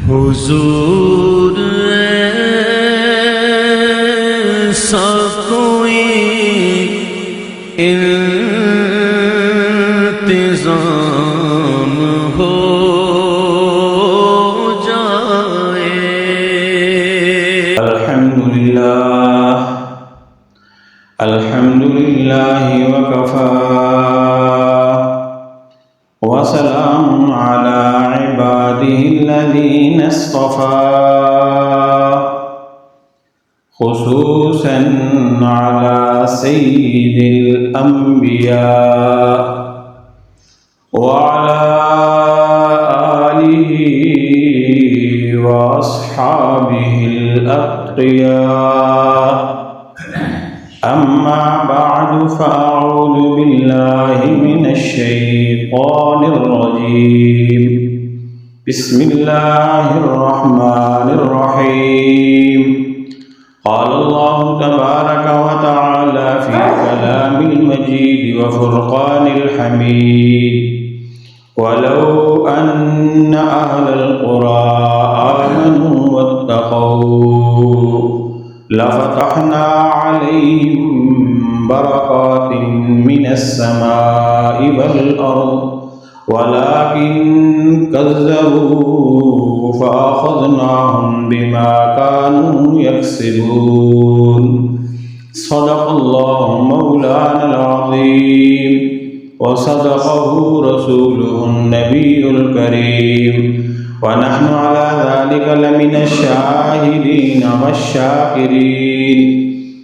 حضور ایسا کوئی انتظام ہو جائے۔ الحمدللہ وکفا وسلام علی عباده الذین اصطفى خصوصا علی سید الانبیاء وعلى آلہ واصحابہ الاتقیاء۔ اما بعد فاعوذ باللہ من الشیطان الرجیم۔ بسم اللہ الرحمن الرحیم۔ قال اللہ تبارک وتعالی فی کلام المجید وفرقان الحمید۔ ولو ان اہل القرى آمنوا واتقوا لفتحنا عليهم بركات من السماء والأرض ولكن كذبوا فأخذناهم بما كانوا يكسبون۔ صدق الله مولانا العظيم وصدقه رسوله النبي الكريم ونحن على ذلك لمن الشاهدين والشاكرين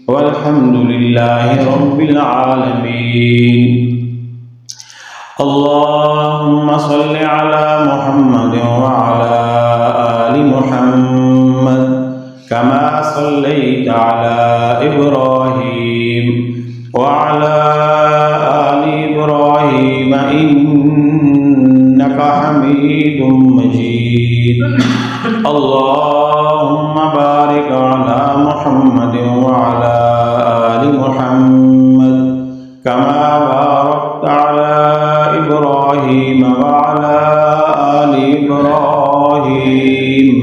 والحمد لله رب العالمين۔ اللهم صل على محمد وعلى آل محمد كما صليت على إبراهيم وعلى آل إبراهيم إنك حميد مجيد۔ اللهم بارك على محمد وعلى آل محمد كما باركت على إبراهيم وعلى آل إبراهيم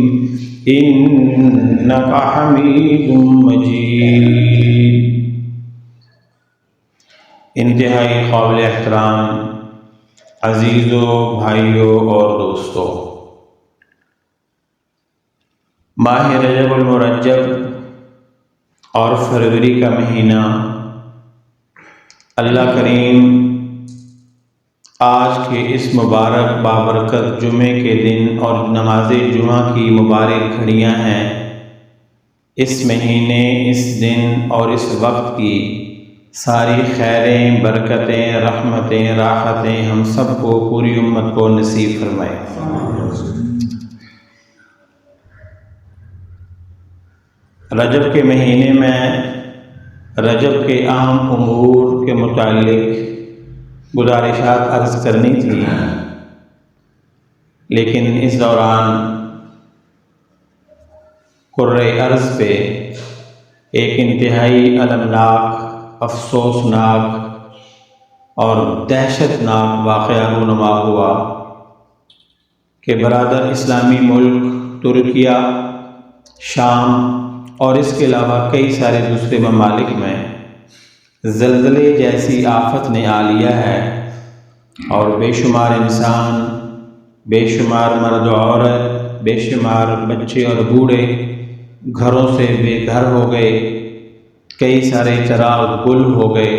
إنك حميد مجيد۔ انتہائی قابل احترام عزیزوں، بھائیوں اور دوستوں، ماہ رجب المرجب اور فروری کا مہینہ، اللہ کریم آج کے اس مبارک بابرکت جمعے کے دن اور نماز جمعہ کی مبارک گھڑیاں ہیں۔ اس مہینے، اس دن اور اس وقت کی ساری خیریں، برکتیں، رحمتیں، راحتیں ہم سب کو، پوری امت کو نصیب فرمائے۔ رجب کے مہینے میں رجب کے اہم امور کے متعلق گزارشات عرض کرنی تھی، لیکن اس دوران قرۂ ارض پہ ایک انتہائی المناک، افسوسناک اور دہشت ناک واقعہ رونما ہوا کہ برادر اسلامی ملک ترکیہ، شام اور اس کے علاوہ کئی سارے دوسرے ممالک میں زلزلے جیسی آفت نے آ لیا ہے، اور بے شمار انسان، بے شمار مرد و عورت، بے شمار بچے اور بوڑھے گھروں سے بے گھر ہو گئے، کئی سارے چراغ گل ہو گئے،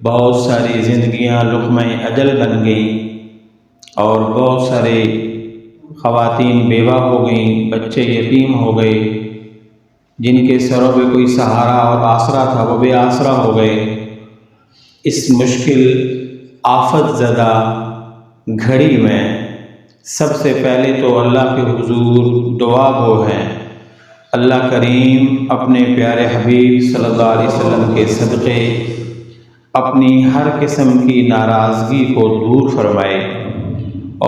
بہت ساری زندگیاں لقمہ اجل بن گئیں، اور بہت سارے خواتین بیوہ ہو گئیں، بچے یتیم ہو گئے، جن کے سروں پہ کوئی سہارا اور آسرا تھا وہ بے آسرا ہو گئے۔ اس مشکل آفت زدہ گھڑی میں سب سے پہلے تو اللہ کے حضور دعا گو ہیں، اللہ کریم اپنے پیارے حبیب صلی اللہ علیہ وسلم کے صدقے اپنی ہر قسم کی ناراضگی کو دور فرمائے،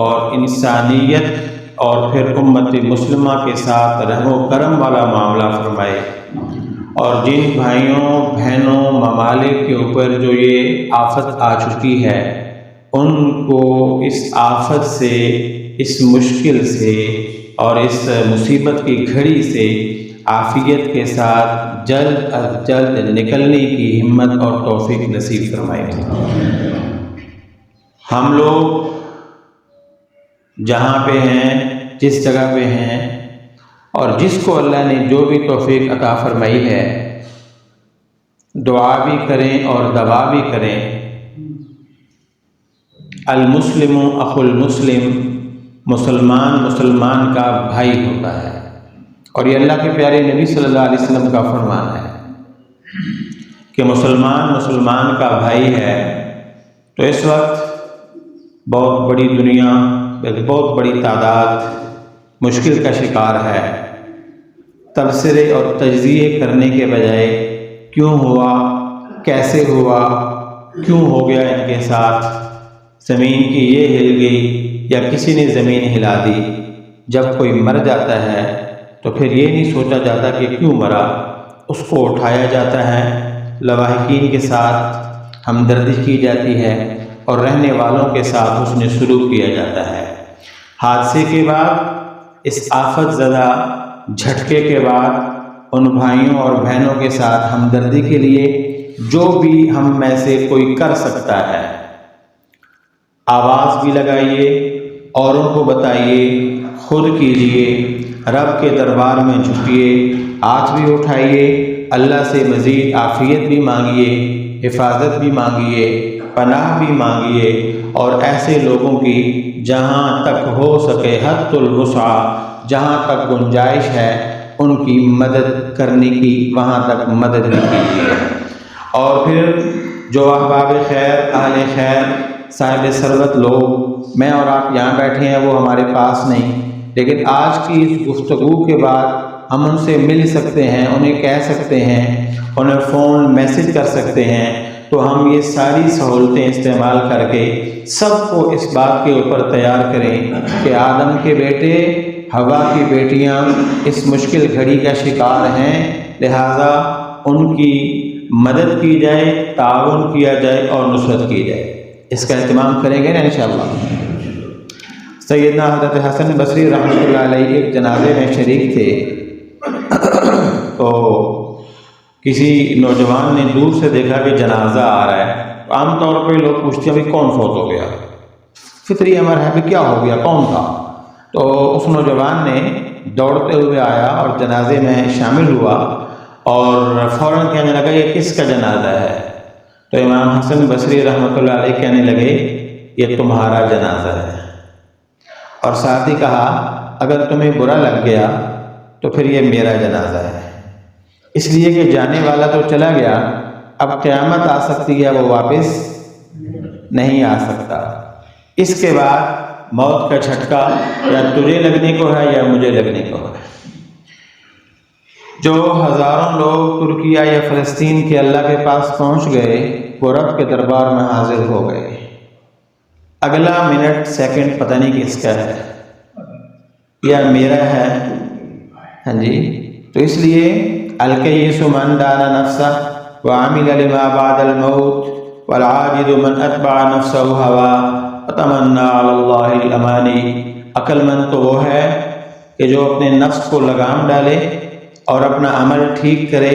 اور انسانیت اور پھر امت مسلمہ کے ساتھ رحم و کرم والا معاملہ فرمائے، اور جن بھائیوں بہنوں ممالک کے اوپر جو یہ آفت آ چکی ہے ان کو اس آفت سے، اس مشکل سے اور اس مصیبت کی گھڑی سے عافیت کے ساتھ جلد از جلد نکلنے کی ہمت اور توفیق نصیب فرمائے۔ ہم لوگ جہاں پہ ہیں، جس جگہ پہ ہیں، اور جس کو اللہ نے جو بھی توفیق عطا فرمائی ہے، دعا بھی کریں اور دعا بھی کریں۔ المسلم اخو المسلم، مسلمان مسلمان کا بھائی ہوتا ہے، اور یہ اللہ کے پیارے نبی صلی اللہ علیہ وسلم کا فرمان ہے کہ مسلمان مسلمان کا بھائی ہے۔ تو اس وقت بہت بڑی دنیا، بہت بڑی تعداد مشکل کا شکار ہے۔ تبصرے اور تجزیے کرنے کے بجائے کیوں ہوا، کیسے ہوا، کیوں ہو گیا ان کے ساتھ، زمین کی یہ ہل گئی یا کسی نے زمین ہلا دی، جب کوئی مر جاتا ہے تو پھر یہ نہیں سوچا جاتا کہ کیوں مرا، اس کو اٹھایا جاتا ہے، لواحقین کے ساتھ ہمدردی کی جاتی ہے اور رہنے والوں کے ساتھ حسن سلوک کیا جاتا ہے۔ حادثے کے بعد، اس آفت زدہ جھٹکے کے بعد، ان بھائیوں اور بہنوں کے ساتھ ہمدردی کے لیے جو بھی ہم میں سے کوئی کر سکتا ہے، آواز بھی لگائیے، اوروں کو بتائیے، خود کیجئے، رب کے دربار میں جھکیے، ہاتھ بھی اٹھائیے، اللہ سے مزید عافیت بھی مانگیے، حفاظت بھی مانگیے، پناہ بھی مانگیے، اور ایسے لوگوں کی جہاں تک ہو سکے حد الوسع، جہاں تک گنجائش ہے ان کی مدد کرنے کی، وہاں تک مدد بھی کیجیے۔ اور پھر جو احباب خیر، اہل خیر، صاحب ثروت لوگ، میں اور آپ یہاں بیٹھے ہیں، وہ ہمارے پاس نہیں، لیکن آج کی اس گفتگو کے بعد ہم ان سے مل سکتے ہیں، انہیں کہہ سکتے ہیں، انہیں فون میسج کر سکتے ہیں، تو ہم یہ ساری سہولتیں استعمال کر کے سب کو اس بات کے اوپر تیار کریں کہ آدم کے بیٹے، ہوا کی بیٹیاں اس مشکل گھڑی کا شکار ہیں، لہٰذا ان کی مدد کی جائے، تعاون کیا جائے اور نصرت کی جائے۔ اس کا اہتمام کریں گے نا انشاءاللہ۔ سیدنا حضرت حسن بصری رحمۃ اللہ علیہ ایک جنازے میں شریک تھے، تو کسی نوجوان نے دور سے دیکھا کہ جنازہ آ رہا ہے۔ عام طور پہ لوگ پوچھتے ہیں ابھی کون فوت ہو گیا، فطری امر ہے کہ کیا ہو گیا، کون تھا؟ تو اس نوجوان نے دوڑتے ہوئے آیا اور جنازے میں شامل ہوا اور فوراً کہنے لگا یہ کس کا جنازہ ہے؟ تو امام حسن بصری رحمۃ اللہ علیہ کہنے لگے یہ تمہارا جنازہ ہے، اور ساتھ ہی کہا اگر تمہیں برا لگ گیا تو پھر یہ میرا جنازہ ہے، اس لیے کہ جانے والا تو چلا گیا، اب قیامت آ سکتی ہے، وہ واپس نہیں آ سکتا۔ اس کے بعد موت کا جھٹکا یا تجھے لگنے کو ہے یا مجھے لگنے کو ہے۔ جو ہزاروں لوگ ترکیہ یا فلسطین کے اللہ کے پاس پہنچ گئے، وہ رب کے دربار میں حاضر ہو گئے۔ اگلا منٹ سیکنڈ پتہ نہیں کس کا ہے، یا میرا ہے، ہاں جی۔ تو اس لیے الکیس من دان نفسہ وعمل لما بعد الموت والعاجز من اتبع نفسہ ہوا وتمنى علی اللہ الامانی۔ عقل مند تو وہ ہے کہ جو اپنے نفس کو لگام ڈالے اور اپنا عمل ٹھیک کرے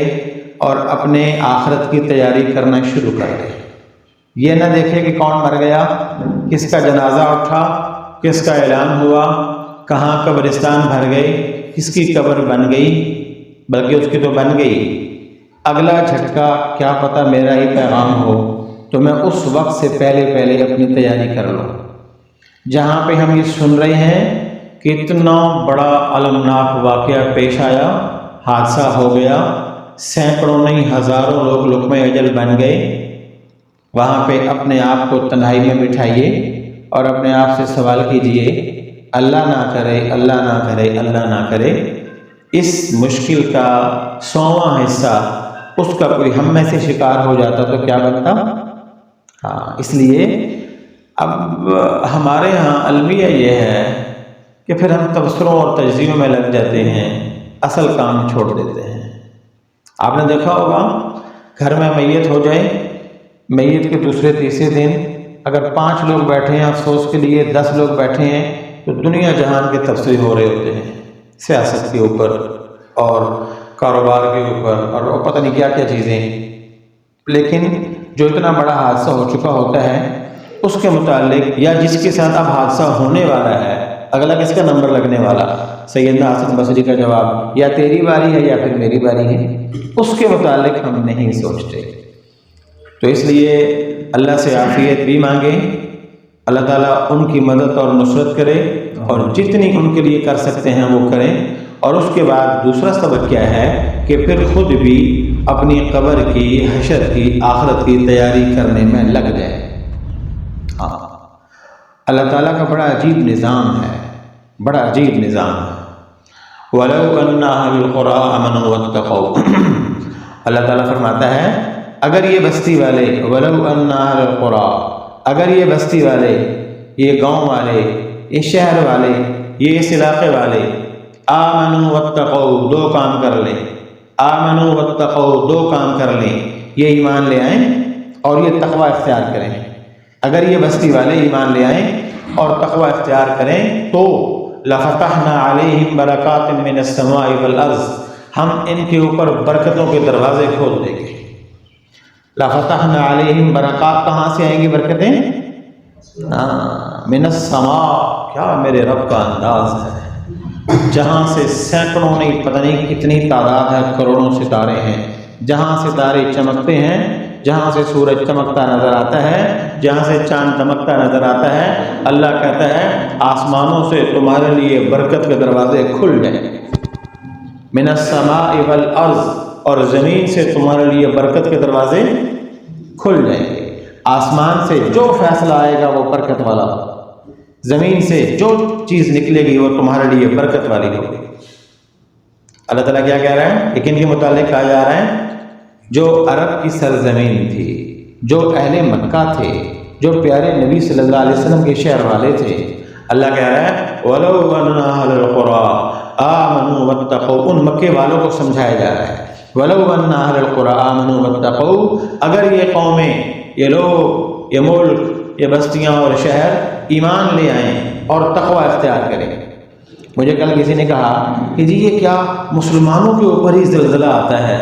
اور اپنے آخرت کی تیاری کرنا شروع کر دے، یہ نہ دیکھے کہ کون مر گیا، کس کا جنازہ اٹھا، کس کا اعلان ہوا، کہاں قبرستان بھر گئے، کس کی قبر بن گئی، بلکہ اس کی تو بن گئی، اگلا جھٹکا کیا پتہ میرا ہی پیغام ہو، تو میں اس وقت سے پہلے اپنی تیاری کر لوں۔ جہاں پہ ہم یہ سن رہے ہیں کہ اتنا بڑا المناک واقعہ پیش آیا، حادثہ ہو گیا، سینکڑوں نہیں ہزاروں لوگ لقمہ اجل بن گئے، وہاں پہ اپنے آپ کو تنہائی میں بٹھائیے اور اپنے آپ سے سوال کیجئے، اللہ نہ کرے، اللہ نہ کرے، اللہ نہ کرے اس مشکل کا 100واں حصہ اس کا کوئی ہم میں سے شکار ہو جاتا تو کیا بنتا؟ اس لیے اب ہمارے ہاں المیہ یہ ہے کہ پھر ہم تبصروں اور تجزیوں میں لگ جاتے ہیں، اصل کام چھوڑ دیتے ہیں۔ آپ نے دیکھا ہوگا گھر میں میت ہو جائے، میت کے دوسرے تیسرے دن اگر 5 لوگ بیٹھے ہیں افسوس کے لیے، 10 لوگ بیٹھے ہیں، تو دنیا جہان کے تبصرے ہو رہے ہوتے ہیں، سیاست کے اوپر اور کاروبار کے اوپر اور پتہ نہیں کیا کیا چیزیں، لیکن جو اتنا بڑا حادثہ ہو چکا ہوتا ہے اس کے متعلق یا جس کے ساتھ اب حادثہ ہونے والا ہے، اگلا کس کا نمبر لگنے والا، سیدنا حسن بصری کا جواب یا تیری باری ہے یا پھر میری باری ہے، اس کے متعلق ہم نہیں سوچتے۔ تو اس لیے اللہ سے عافیت بھی مانگیں، اللہ تعالیٰ ان کی مدد اور نصرت کرے اور جتنی ان کے لیے کر سکتے ہیں وہ کریں۔ اور اس کے بعد دوسرا سبق کیا ہے کہ پھر خود بھی اپنی قبر کی، حشر کی، آخرت کی تیاری کرنے میں لگ جائے۔ ہاں، اللہ تعالیٰ کا بڑا عجیب نظام ہے، بڑا عجیب نظام ہے۔ وَلَوْ أَنَّ أَهْلَ الْقُرَىٰ آمَنُوا وَاتَّقَوْا، اللہ تعالیٰ فرماتا ہے اگر یہ بستی والے، وَلَوْ أَنَّ أَهْلَ الْقُرَىٰ، اگر یہ بستی والے، یہ گاؤں والے، یہ شہر والے، یہ اس علاقے والے، آمنوا واتقوا، دو کام کر لیں، آمنوا واتقوا، دو کام کر لیں، یہ ایمان لے آئیں اور یہ تقوی اختیار کریں۔ اگر یہ بستی والے ایمان لے آئیں اور تقوی اختیار کریں تو لفتحنا علیہم برکات من السماء والارض، ہم ان کے اوپر برکتوں کے دروازے کھول دیں گے۔ لفتحنا علیہم برکات، کہاں سے آئیں گی برکتیں؟ من السماء، کیا میرے رب کا انداز ہے، جہاں سے سینکڑوں نہیں، پتہ نہیں کتنی تعداد ہے، کروڑوں ستارے ہیں، جہاں ستارے چمکتے ہیں، جہاں سے سورج چمکتا نظر آتا ہے، جہاں سے چاند چمکتا نظر آتا ہے، اللہ کہتا ہے آسمانوں سے تمہارے لیے برکت کے دروازے کھل جائیں گے۔ من السماء والارض، اور زمین سے تمہارے لیے برکت کے دروازے کھل جائیں گے۔ آسمان سے جو فیصلہ آئے گا وہ برکت والا، زمین سے جو چیز نکلے گی وہ تمہارے لیے برکت والی ہوگی۔ اللہ تعالیٰ کیا کہہ رہا ہے؟ لیکن کے متعلق کہا جا رہا ہے جو عرب کی سرزمین تھی، جو اہل مکہ تھے، جو پیارے نبی صلی اللہ علیہ وسلم کے شہر والے تھے، اللہ کہہ رہا ہے وَلَوْ أَنَّ أَهْلَ الْقُرَىٰ آمَنُوا وَاتَّقَوْا، ان مکے والوں کو سمجھایا جا رہا ہے وَلَوْ أَنَّ أَهْلَ الْقُرَىٰ آمَنُوا وَاتَّقَوْا، اگر یہ قومیں، یہ لوگ، یہ ملک، یہ بستیاں اور شہر ایمان لے آئیں اور تقوی اختیار کریں۔ مجھے کل کسی نے کہا کہ جی یہ کیا مسلمانوں کے اوپر ہی زلزلہ آتا ہے؟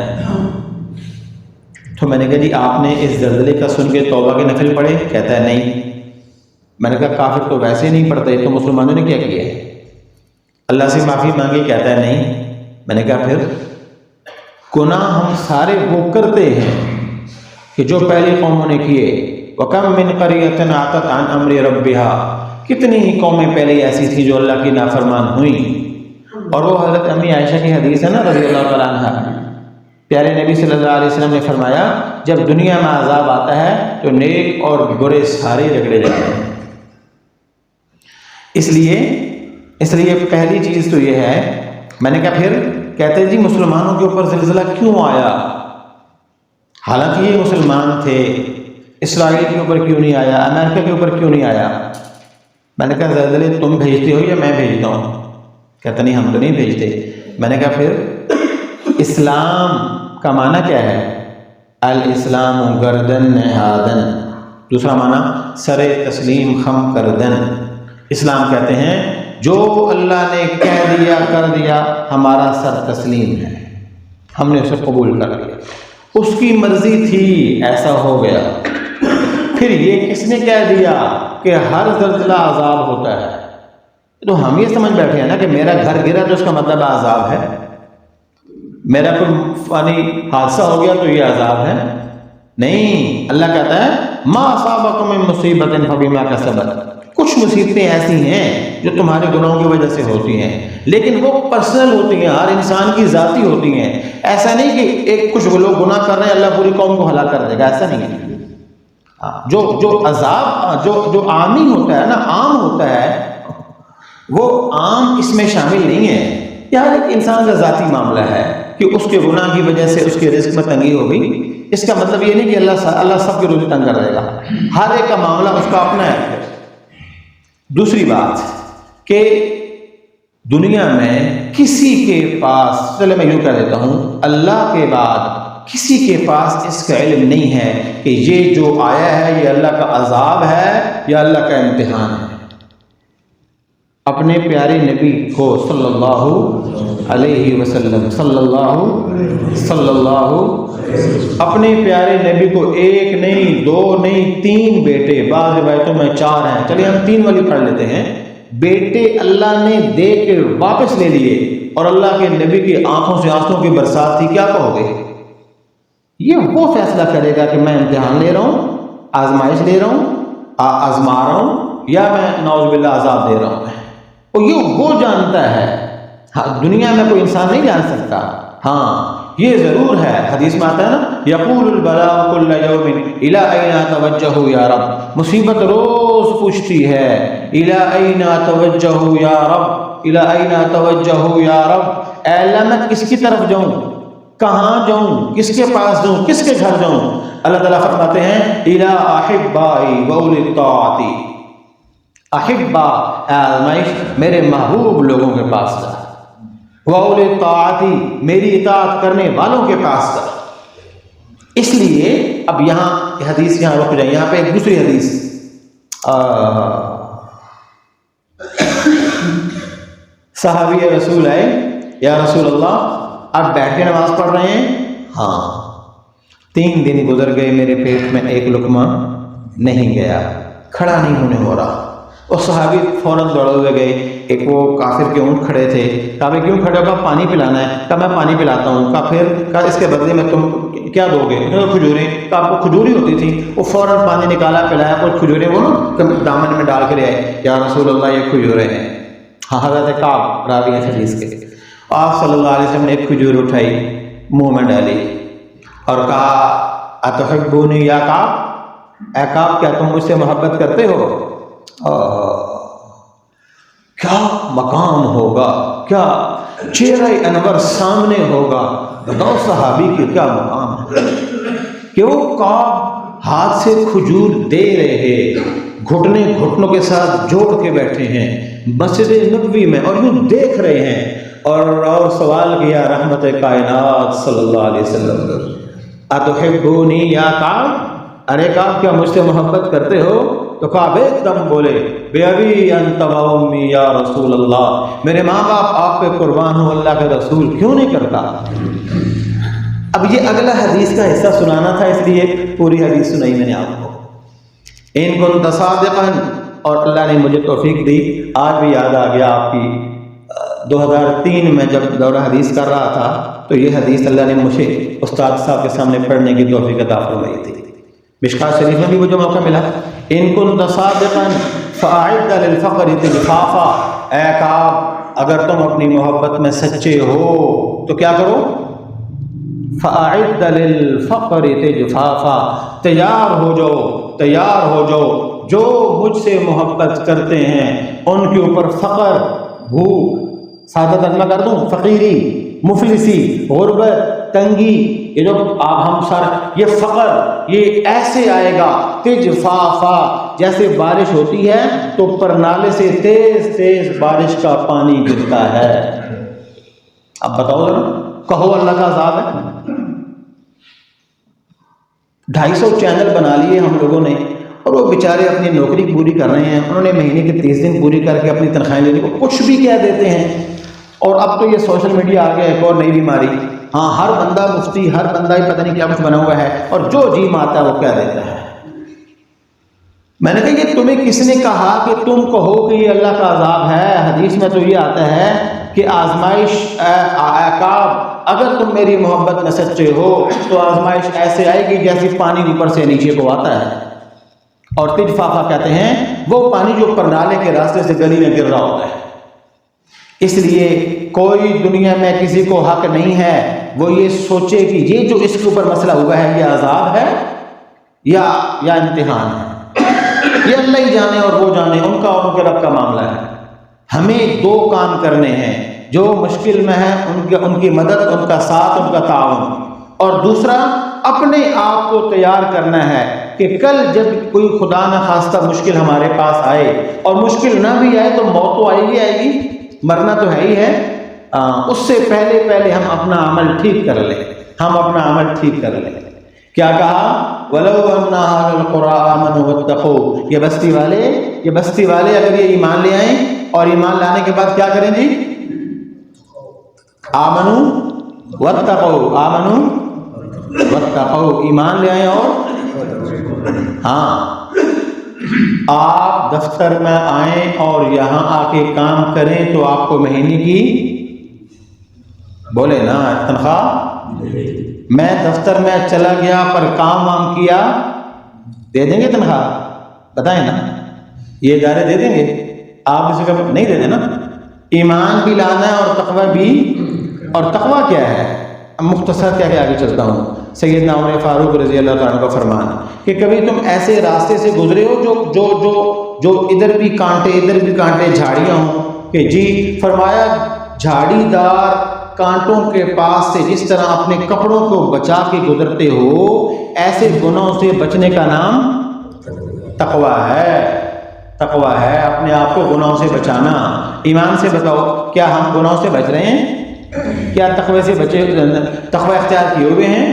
تو میں نے کہا جی آپ نے اس زلزلے کا سن کے توبہ کے نفل پڑھے؟ کہتا ہے نہیں۔ میں نے کہا کافر تو ویسے نہیں پڑھتے، تو مسلمانوں نے کیا کیا ہے؟ اللہ سے معافی مانگی؟ کہتا ہے نہیں۔ میں نے کہا پھر گناہ ہم سارے وہ کرتے ہیں کہ جو پہلی قوموں نے کیے۔ وَكَمْ مِنْ قَرْيَةٍ عَتَتْ عَنْ أَمْرِ رَبِّهَا، کتنی ہی قومیں پہلے ایسی تھیں جو اللہ کی نافرمان ہوئیں۔ اور وہ حضرت امی عائشہ کی حدیث ہے نا رضی اللہ تعالیٰ عنہ، پیارے نبی صلی اللہ علیہ وسلم نے فرمایا جب دنیا میں عذاب آتا ہے تو نیک اور برے سارے جھگڑے جاتے ہیں۔ اس لیے پہلی چیز تو یہ ہے، میں نے کہا پھر کہتے جی مسلمانوں کے اوپر زلزلہ کیوں آیا؟ حالانکہ یہ مسلمان تھے، اسرائیل کے اوپر کیوں نہیں آیا؟ امریکہ کے اوپر کیوں نہیں آیا؟ میں نے کہا زلزلے تم بھیجتے ہو یا میں بھیجتا ہوں؟ کہتا نہیں ہم تو نہیں بھیجتے۔ میں نے کہا پھر اسلام کا معنی کیا ہے؟ الاسلام گردن نہادن، دوسرا معنی سر تسلیم خم کردن۔ اسلام کہتے ہیں جو اللہ نے کہہ دیا کر دیا، ہمارا سر تسلیم ہے، ہم نے اسے قبول کر لیا، اس کی مرضی تھی ایسا ہو گیا۔ پھر یہ کس نے کہہ دیا کہ ہر زلزلہ عذاب ہوتا ہے؟ تو ہم یہ سمجھ بیٹھے ہیں نا کہ میرا گھر گرا تو اس کا مطلب عذاب ہے، میرا کوئی فانی حادثہ ہو گیا تو یہ عذاب ہے؟ نہیں، اللہ کہتا ہے ما اصابکم من مصیبت فبما کسبت، کچھ مصیبتیں ایسی ہیں جو تمہارے گناہوں کی وجہ سے ہوتی ہیں، لیکن وہ پرسنل ہوتی ہیں، ہر انسان کی ذاتی ہوتی ہیں۔ ایسا نہیں کہ ایک کچھ لوگ گناہ کر رہے ہیں اللہ پوری قوم کو ہلاک کر دے گا، ایسا نہیں ہے۔ جو عذاب جو عامی ہوتا ہے نا، عام ہوتا ہے، وہ عام اس میں شامل نہیں ہے۔ یہ ہر ایک انسان کا ذاتی معاملہ ہے کہ اس کے گناہ کی وجہ سے اس کے رزق میں تنگی ہوگی، اس کا مطلب یہ نہیں کہ اللہ سب کی روزی تنگ کر دے گا، ہر ایک کا معاملہ اس کا اپنا ہے۔ دوسری بات کہ دنیا میں کسی کے پاس، چلے میں یوں کہہ دیتا ہوں، اللہ کے بعد کسی کے پاس اس کا علم نہیں ہے کہ یہ جو آیا ہے یہ اللہ کا عذاب ہے یا اللہ کا امتحان ہے۔ اپنے پیارے نبی کو صلی اللہ علیہ وسلم صلی اللہ اپنے پیارے نبی کو ایک نہیں، دو نہیں، تین بیٹے، بعض روایتوں میں 4 ہیں، چلیے ہم 3 والی پڑھ لیتے ہیں۔ بیٹے اللہ نے دے کے واپس لے لیے اور اللہ کے نبی کی آنکھوں سے آنسوں کی برسات تھی، کیا کہو گے؟ یہ وہ فیصلہ کرے گا کہ میں امتحان لے رہا ہوں، آزمائش لے رہا ہوں، آزما رہا ہوں، یا میں نعوذ باللہ عذاب دے رہا ہوں۔ اور یہ وہ جانتا ہے، دنیا میں کوئی انسان نہیں جان سکتا۔ ہاں یہ ضرور ہے، حدیث میں آتا ہے نا، یقول البلاء کل یوم الی این توجہ یا رب، مصیبت روز پوچھتی ہے الی این توجہ یا رب، الی این توجہ یا رب، اے اللہ میں کس کی طرف جاؤں، کہاں جاؤں، کس کے پاس جاؤں، کس کے گھر جاؤں؟ اللہ تعالیٰ فرماتے ہیں الی احبائی واولی الطاعتی، احبا آزمائش میرے محبوب لوگوں کے پاس جا، واولی الطاعتی میری اطاعت کرنے والوں کے پاس جا۔ اس لیے اب یہاں حدیث یہاں رک جائیں، یہاں پہ ایک دوسری حدیث، صحابی رسول آئے، یا رسول اللہ آپ بیٹھ کے نماز پڑھ رہے ہیں؟ ہاں۔ 3 دن گزر گئے، میرے پیٹ میں ایک لقمہ نہیں گیا، کھڑا نہیں ہونے ہو رہا۔ اور صحابی فوراً دوڑے ہوئے گئے، ایک وہ کافر کے اونٹ کھڑے تھے، کہا میں کیوں کھڑے ہو؟ کہا پانی پلانا ہے، کہا میں پانی پلاتا ہوں، کہا پھر، کہا اس کے بدلے میں تم کیا دو گے؟ کھجوریں، کہا آپ کو کھجوری ہوتی تھی، وہ فوراً پانی نکالا، پلایا، اور کھجوریں وہ دامن میں ڈال کے لے آئے، یا رسول اللہ یہ کھجوریں ہیں۔ ہاں حضرت کعب راوی ہیں حدیث کے، آپ صلی اللہ علیہ وسلم نے ایک کھجور اٹھائی، منہ میں ڈالی اور کہا اتحبونی یا کعب، اے کعب کیا تم مجھ سے محبت کرتے ہو؟ کیا مقام ہوگا، کیا چہرہ انور سامنے ہوگا، بتاؤ صحابی کی کیا مقام ہے کہ وہ کعب ہاتھ سے کھجور دے رہے ہیں، گھٹنے گھٹنوں کے ساتھ جوڑ کے بیٹھے ہیں مسجد نبوی میں اور یوں دیکھ رہے ہیں، اور سوال کیا رحمت کائنات صلی اللہ علیہ وسلم، اتحبونی یا کعب، ارے کعب کیا مجھ سے محبت کرتے ہو؟ تو کعب ایک دم بولے بے ابی انت و امی یا رسول اللہ، میرے ماں باپ آپ پہ قربان ہوں، اللہ کے رسول کیوں نہیں کرتا؟ اب یہ اگلا حدیث کا حصہ سنانا تھا، اس لیے پوری حدیث سنائی میں نے آپ کو۔ ان کنت صادقا، اور اللہ نے مجھے توفیق دی، آج بھی یاد آ گیا آپ کی 2003 میں جب دورہ حدیث کر رہا تھا تو یہ حدیث اللہ نے مجھے استاد صاحب کے سامنے پڑھنے کی توفیق عطا فرمائی تھی، مشکوٰۃ شریف میں بھی وہ جو موقع ملا۔ ان کنت صادقا فاعد للفقر تجفافا، اے کعب اگر تم اپنی محبت میں سچے ہو تو کیا کرو؟ فاعد للفقر تجفافا، تیار ہو جاؤ، تیار ہو جاؤ، جو مجھ سے محبت کرتے ہیں ان کے اوپر فقر، بھوک، سادہ ترجمہ کر دوں، فقیری، مفلسی، غربت، تنگی، یہ جو ہم سر یہ فقر یہ ایسے آئے گا تجفافا، جیسے بارش ہوتی ہے تو پرنالے سے تیز تیز بارش کا پانی گرتا ہے۔ اب بتاؤ ذرا، کہو اللہ کا عذاب ہے؟ 250 چینل بنا لیے ہم لوگوں نے، اور وہ بیچارے اپنی نوکری پوری کر رہے ہیں، انہوں نے مہینے کے 30 دن پوری کر کے اپنی تنخواہیں لینے کو کچھ بھی کہہ دیتے ہیں۔ اور اب تو یہ سوشل میڈیا آ گیا، ایک اور نئی بیماری، ہاں ہر بندہ مفتی، ہر بندہ ہی پتہ نہیں کیا کچھ بنا ہوا ہے، اور جو جی ماتا ہے وہ کہہ دیتا ہے۔ میں نے کہا یہ تمہیں کس نے کہا کہ تم کہو کہ یہ اللہ کا عذاب ہے؟ حدیث میں تو یہ آتا ہے کہ آزمائش، کعب اگر تم میری محبت میں سچے ہو تو آزمائش ایسے آئے گی جیسے پانی اوپر سے نیچے کو آتا ہے، اور تجفافا کہتے ہیں وہ پانی جو پرنالے کے راستے سے گلی میں گر رہا ہوتا ہے۔ اس لیے کوئی دنیا میں کسی کو حق نہیں ہے وہ یہ سوچے کہ یہ جو اس کے اوپر مسئلہ ہوا ہے یہ عذاب ہے یا امتحان ہے، یہ اللہ ہی جانے اور وہ جانے، ان کا اور ان کے رب کا معاملہ ہے۔ ہمیں 2 کام کرنے ہیں، جو مشکل میں ہے ان کی مدد، ان کا ساتھ، ان کا تعاون، اور دوسرا اپنے آپ کو تیار کرنا ہے کہ کل جب کوئی خدا نہ خواستہ مشکل ہمارے پاس آئے، اور مشکل نہ بھی آئے تو موت تو آئے گی، مرنا تو ہے ہی ہے، اس سے پہلے ہم اپنا عمل ٹھیک کر لیں، ہم اپنا عمل ٹھیک کر لیں۔ کیا کہا؟ وَلَوْ أَنَّ أَهْلَ الْقُرَىٰ آمَنُوا وَاتَّقُوا، یہ بستی والے اگر یہ ایمان لے آئیں اور ایمان لانے کے بعد کیا کریں جی؟ آمنو واتقو، آمنو واتقو، ایمان لے آئیں اور ہاں آپ دفتر میں آئیں اور یہاں آ کے کام کریں تو آپ کو مہینے کی بولے نا تنخواہ، میں دفتر میں چلا گیا پر کام وام کیا، دے دیں گے تنخواہ؟ بتائیں نا، یہ ادارے دے دیں گے؟ آپ اسے کبھی نہیں دے دیں نا۔ ایمان بھی لانا ہے اور تقوی بھی، اور تقوی کیا ہے؟ مختصر کیا کہ آگے چلتا ہوں، سیدنا عمر فاروق رضی اللہ تعالیٰ کا فرمان کہ کبھی تم ایسے راستے سے گزرے ہو جو ادھر بھی کانٹے ادھر بھی کانٹے جھاڑیاں ہوں؟ کہ جی، فرمایا جھاڑی دار کانٹوں کے پاس سے جس طرح اپنے کپڑوں کو بچا کے گزرتے ہو، ایسے گناہوں سے بچنے کا نام تقوی ہے۔ تقوی ہے اپنے آپ کو گناہوں سے بچانا۔ ایمان سے بتاؤ، کیا ہم گناہوں سے بچ رہے ہیں؟ کیا تقوی سے بچے، تقوی اختیار کیے ہوئے ہیں؟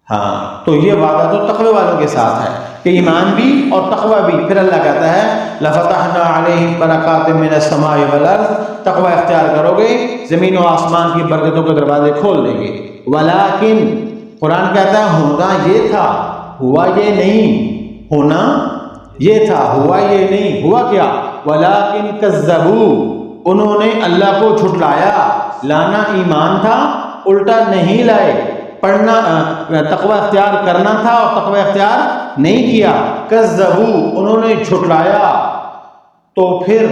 ہاں، تو یہ وعدہ تو تقوی والوں کے ساتھ ہے کہ ایمان بھی اور تقوی بھی۔ پھر اللہ کہتا ہے لَفَتَحْنَا عَلَيْهِمْ بَرَكَاتٍ مِّنَ السَّمَاءِ وَالْأَرْضِ، تقوی اختیار کرو گے زمین و آسمان کی برکتوں کے دروازے کھول دیں گے۔ وَلَٰكِن، قرآن کہتا ہے ہونا یہ تھا، ہوا یہ نہیں، ہونا یہ تھا، ہوا یہ نہیں۔ ہوا کیا؟ وَلَٰكِن كَذَّبُوا، انہوں نے اللہ کو جھٹلایا۔ لانا ایمان تھا، الٹا نہیں لائے۔ پڑھنا تقوی اختیار کرنا تھا اور تقوی اختیار نہیں کیا۔ کذبوا، انہوں نے جھٹلایا، تو پھر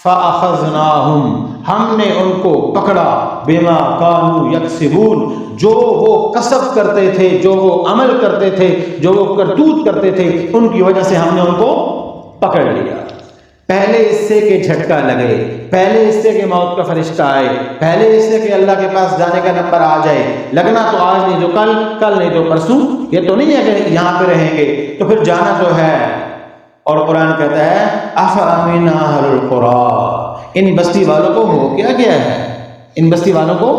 فَأَخَذْنَاهُمْ، ہم نے ان کو پکڑا، بِمَا كَانُوا يَكْسِبُونَ، جو وہ کسب کرتے تھے، جو وہ عمل کرتے تھے، جو وہ کرتوت کرتے تھے، ان کی وجہ سے ہم نے ان کو پکڑ لیا۔ پہلے اس سے کہ جھٹکا لگے، پہلے اس سے کہ موت کا فرشتہ آئے، پہلے اس سے کہ اللہ کے پاس جانے کا نمبر آ جائے۔ لگنا تو آج نہیں تو کل، کل نہیں تو پرسوں، یہ تو نہیں ہے کہ یہاں پہ رہیں گے، تو پھر جانا تو ہے۔ اور قرآن کہتا ہے أَفَأَمِنَ أَهْلُ الْقُرَىٰ، ان بستی والوں کو ہو کیا گیا ہے؟ ان بستی والوں کو،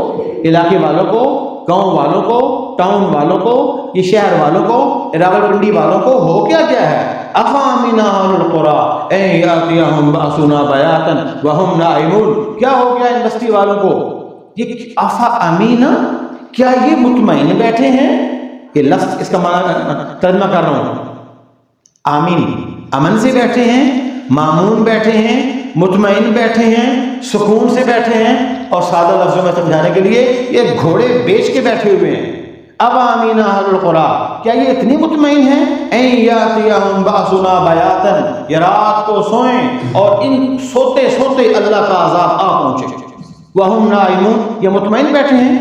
علاقے والوں کو، گاؤں والوں کو، ٹاؤن والوں کو، یہ شہر والوں کو، راولپنڈی والوں کو ہو کیا گیا ہے؟ أَفَأَمِنَ أَهْلُ الْقُرَىٰ أَن يَأْتِيَهُمْ بَأْسُنَا بَيَاتًا وَهُمْ نَائِمُونَ، کیا ہو گیا ان بستی والوں کو؟ یہ أَفَأَمِنَ، کیا یہ مطمئن بیٹھے ہیں؟ یہ لفظ اس کا ترجمہ کر رہا ہوں۔ آمین، امن سے بیٹھے ہیں، مامون بیٹھے ہیں، مطمئن بیٹھے ہیں، سکون سے بیٹھے ہیں، اور سادہ لفظوں میں سمجھانے کے لیے یہ گھوڑے بیچ کے بیٹھے ہوئے ہیں۔ اب آمین اہل القریٰ، کیا یہ اتنی مطمئن ہیں؟ این یاتیہم باسنا بیاتن، یہ رات کو سوئیں اور ان سوتے سوتے اللہ کا عذاب آ پہنچے۔ وہم نائمون، یہ مطمئن بیٹھے ہیں۔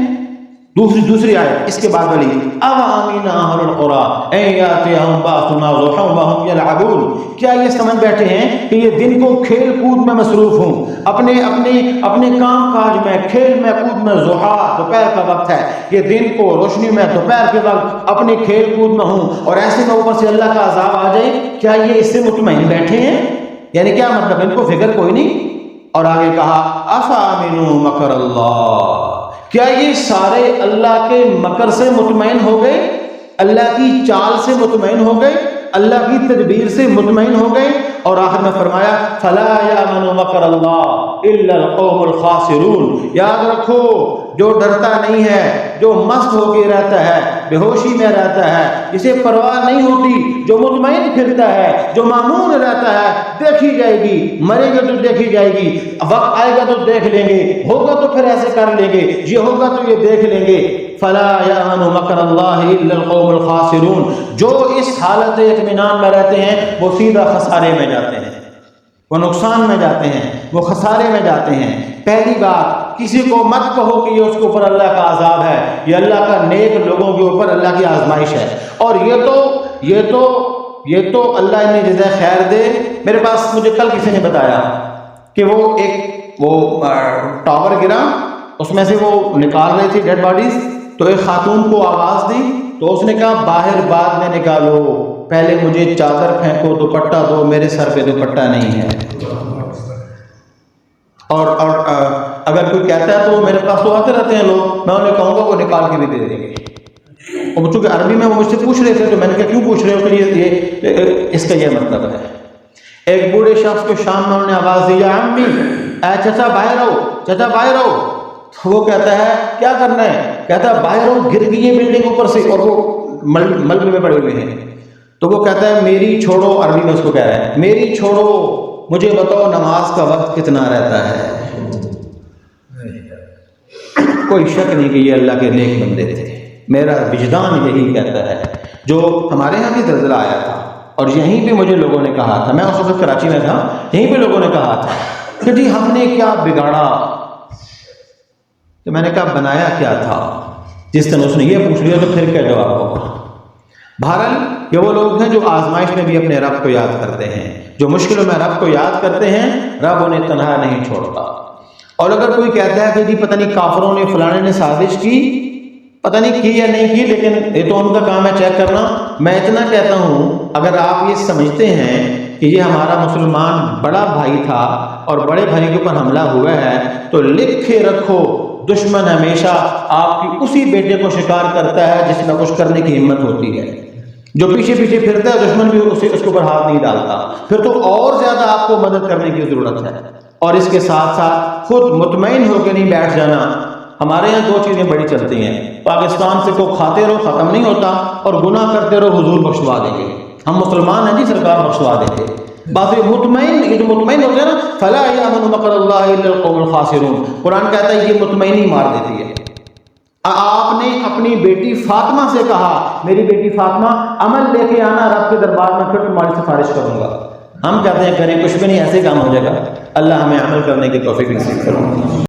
دوسری آیت اس کے بعد والی، اب آمین اہل القریٰ این یاتیہم باسنا ضحی وہم یلعبون، کیا یہ سمجھ بیٹھے ہیں کہ یہ دن کو کھیل کود میں مصروف ہوں، اپنے کام کاج میں، کھیل میں، کود میں، ضحیٰ دوپہر کا وقت ہے، یہ دن کو روشنی میں، دوپہر کے وقت اپنے کھیل کود میں ہوں، اور ایسے میں اوپر سے اللہ کا عذاب آ جائے، کیا یہ اس سے مطمئن بیٹھے ہیں؟ یعنی کیا مطلب، ان کو فکر کوئی نہیں؟ اور آگے کہا افامنوا مکر اللہ، کیا یہ سارے اللہ کے مکر سے مطمئن ہو گئے، اللہ کی چال سے مطمئن ہو گئے، اللہ کی تدبیر سے مطمئن ہو گئے؟ اور آخر میں فرمایا فلا یامن مکر اللہ الا القوم الخاسرون، یاد رکھو جو ڈرتا نہیں ہے، جو مست ہو کے رہتا ہے، بے ہوشی میں رہتا ہے، جسے پرواہ نہیں ہوتی، جو مطمئن پھرتا ہے، جو مامون رہتا ہے، دیکھی جائے گی، مرے گا تو دیکھی جائے گی، وقت آئے گا تو دیکھ لیں گے، ہوگا تو پھر ایسے کر لیں گے، یہ ہوگا تو یہ دیکھ لیں گے۔ فلا یامن مکر اللہ الا القوم الخاسرون، جو اس حالت اطمینان میں رہتے ہیں وہ سیدھا خسارے میں جاتے ہیں، وہ نقصان میں جاتے ہیں، وہ خسارے میں جاتے ہیں۔ پہلی بات، کسی کو مت کہو کہ یہ اس کے اوپر اللہ کا عذاب ہے، یہ اللہ کا نیک لوگوں کے اوپر اللہ کی آزمائش ہے۔ اور یہ تو اللہ انہیں جزائے خیر دے۔ میرے پاس مجھے کل کسی نے بتایا کہ وہ ٹاور گرا، اس میں سے وہ نکال رہے تھے ڈیڈ باڈیز، تو ایک خاتون کو آواز دی تو اس نے کہا باہر بعد میں نکالو، پہلے مجھے چادر پھینکو، دوپٹہ دو، میرے سر پہ دوپٹہ نہیں ہے۔ اور اگر کوئی کہتا ہے تو میرے پاس تو آتے رہتے ہیں لوگ، میں انہیں کہوں گا وہ نکال کے بھی دے دیں گے۔ اور چونکہ عربی میں وہ مجھ سے پوچھ رہے تھے تو میں نے کہا کیوں پوچھ رہے ہو، کہ یہ اس کا یہ مطلب ہے۔ ایک بوڑھے شخص کو شام میں انہوں نے آواز دی، یا عمی، اے چچا باہر آؤ، چچا باہر آؤ۔ تو وہ کہتا ہے کیا کرنا ہے؟ کہتا ہے باہر آؤ، گر گئی ہے بلڈنگ اوپر سے، اور وہ ملبے میں پڑے ہوئے ہیں۔ تو وہ کہتا ہے میری چھوڑو، عربی میں اس کو کہہ رہا ہے میری چھوڑو، مجھے بتاؤ نماز کا وقت کتنا رہتا ہے۔ کوئی شک نہیں کہ یہ اللہ کے نیک بندے تھے، میرا وجدان یہی کہتا ہے۔ جو ہمارے ہاں بھی زلزلہ آیا تھا اور یہیں پہ مجھے لوگوں نے کہا تھا، میں اس وقت کراچی میں تھا، یہیں پہ لوگوں نے کہا تھا کہ جی ہم نے کیا بگاڑا، تو میں نے کہا بنایا کیا تھا؟ جس دن اس نے یہ پوچھ لیا تو پھر کیا جواب ہوگا؟ بہرحال یہ وہ لوگ ہیں جو آزمائش میں بھی اپنے رب کو یاد کرتے ہیں، جو مشکلوں میں رب کو یاد کرتے ہیں، رب انہیں تنہا نہیں چھوڑتا۔ اور اگر کوئی کہتا ہے کہ جی پتہ نہیں کافروں نے فلانے نے سازش کی، پتہ نہیں کی یا نہیں کی، لیکن یہ تو ان کا کام ہے چیک کرنا، میں اتنا کہتا ہوں اگر آپ یہ سمجھتے ہیں کہ یہ ہمارا مسلمان بڑا بھائی تھا اور بڑے بھائی کے اوپر حملہ ہوا ہے، تو لکھے رکھو دشمن ہمیشہ آپ کی اسی بیٹے کو شکار کرتا ہے جس میں کچھ کرنے کی ہمت ہوتی ہے۔ جو پیچھے پیچھے پھرتا ہے دشمن بھی اس کے اوپر ہاتھ نہیں ڈالتا، پھر تو اور زیادہ آپ کو مدد کرنے کی ضرورت ہے۔ اور اس کے ساتھ ساتھ خود مطمئن ہو کے نہیں بیٹھ جانا۔ ہمارے یہاں دو چیزیں بڑی چلتی ہیں، پاکستان سے کو کھاتے رہو ختم نہیں ہوتا، اور گناہ کرتے رہو حضور بخشوا دیں گے، ہم مسلمان ہیں جی سرکار بخشوا دیں گے۔ بات مطمئن، یہ جو مطمئن ہو گیا نا، فلا یامن مکر اللہ الا القوم الخاسرون، قرآن کہتا ہے یہ مطمئنی مار دیتی ہے۔ آپ نے اپنی بیٹی فاطمہ سے کہا میری بیٹی فاطمہ عمل لے کے آنا رب کے دربار میں، پھر تمہاری سفارش کروں گا۔ ہم کہتے ہیں کریں کچھ بھی نہیں، ایسے کام ہو جائے گا۔ اللہ ہمیں عمل کرنے کی توفیق نصیب کرے۔